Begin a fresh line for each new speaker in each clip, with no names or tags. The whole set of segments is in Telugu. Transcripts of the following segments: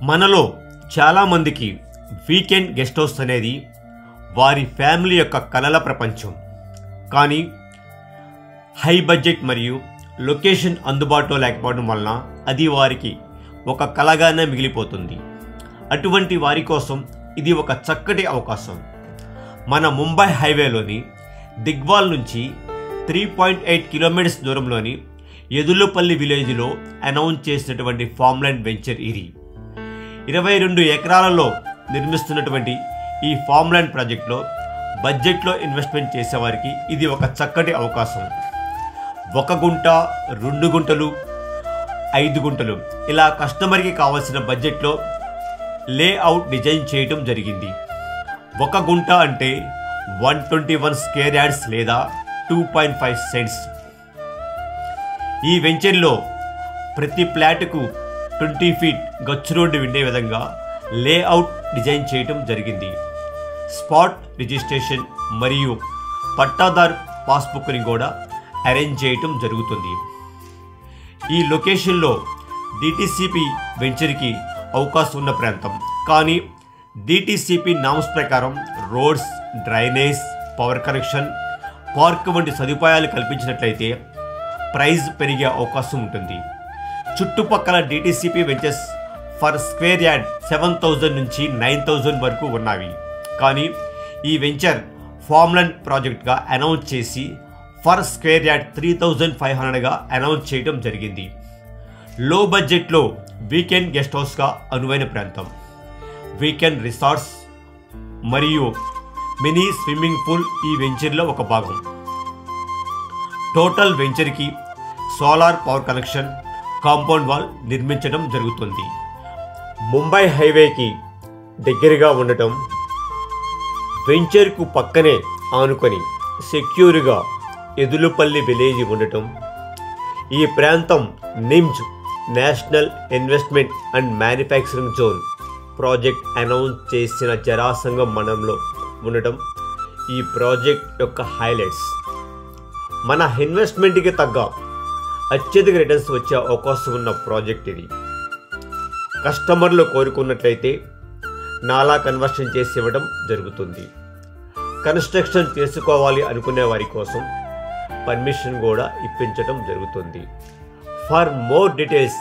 మనలో చాలామందికి వీకెండ్ గెస్ట్ హౌస్ అనేది వారి ఫ్యామిలీ యొక్క కలల ప్రపంచం. కానీ హై బడ్జెట్ మరియు లొకేషన్ అందుబాటులో లేకపోవడం వలన అది వారికి ఒక కలగానే మిగిలిపోతుంది. అటువంటి వారి కోసం ఇది ఒక చక్కటి అవకాశం. మన ముంబై హైవేలోని దిగ్వాల్ నుంచి 3.8 కిలోమీటర్స్ దూరంలోని ఎదులుపల్లి విలేజ్లో అనౌన్స్ చేసినటువంటి ఫార్మ్లాండ్ వెంచర్ ఇది. 22 ఎకరాలలో నిర్మిస్తున్నటువంటి ఈ ఫార్మ్లాండ్ ప్రాజెక్ట్లో బడ్జెట్లో ఇన్వెస్ట్మెంట్ చేసేవారికి ఇది ఒక చక్కటి అవకాశం. 1 గుంట, 2 గుంటలు, 5 గుంటలు ఇలా కస్టమర్కి కావాల్సిన బడ్జెట్లో లేఅవుట్ డిజైన్ చేయటం జరిగింది. 1 గుంట అంటే 121 స్క్వేర్ యార్డ్స్ లేదా 2.5 సెంట్స్. ఈ వెంచర్లో ప్రతి ప్లాట్కు 20 ఫీట్ గచ్చు రోడ్డు ఉండే విధంగా లేఅవుట్ డిజైన్ చేయటం జరిగింది. స్పాట్ రిజిస్ట్రేషన్ మరియు పట్టాదారు పాస్బుక్ని కూడా అరేంజ్ చేయటం జరుగుతుంది. ఈ లొకేషన్లో డిటిసిపి వెంచర్కి అవకాశం ఉన్న ప్రాంతం. కానీ డిటిసిపి నామ్స్ ప్రకారం roads, drainage, power connection, park వంటి సదుపాయాలు కల్పించినట్లయితే ప్రైస్ పెరిగే అవకాశం ఉంటుంది. చుట్టుపక్కల DTCP ventures per square yard 7,000 నుంచి 9,000 వరకు ఉన్నవి. కానీ ఈ వెంచర్ ఫార్మ్లాండ్ ప్రాజెక్ట్గా అనౌన్స్ చేసి ఫర్ స్క్వేర్ యార్డ్ 3,500గా అనౌన్స్ చేయడం జరిగింది. లో బడ్జెట్లో వీకెండ్ గెస్ట్ హౌస్గా అనువైన ప్రాంతం. వీకెండ్ రిసార్ట్స్ మరియు మినీ స్విమ్మింగ్ పూల్ ఈ వెంచర్లో ఒక భాగం. టోటల్ వెంచర్కి solar power connection, compound wall నిర్మించడం జరుగుతుంది. ముంబై హైవేకి దగ్గరగా ఉండటం, వెంచర్కు పక్కనే ఆనుకొని సెక్యూర్గా ఎదులుపల్లి విలేజ్ ఉండటం, ఈ ప్రాంతం NIMZ national investment and manufacturing zone project announce చేసిన జరాసంగం మండలంలో ఉండటం ఈ ప్రాజెక్ట్ యొక్క హైలైట్స్. మన ఇన్వెస్ట్మెంట్కి తగ్గ అత్యధిక రిటర్న్స్ వచ్చే అవకాశం ఉన్న ప్రాజెక్ట్ ఇది. కస్టమర్లు కోరుకున్నట్లయితే నాలా కన్వర్షన్ చేసి ఇవ్వడం జరుగుతుంది. కన్స్ట్రక్షన్ చేసుకోవాలి అనుకునే వారి కోసం పర్మిషన్ కూడా ఇప్పించడం జరుగుతుంది. For more details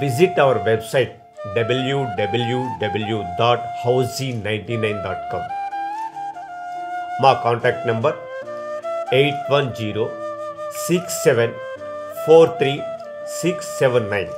visit our website www.housey99.com. మా కాంటాక్ట్ నెంబర్ 8106743679.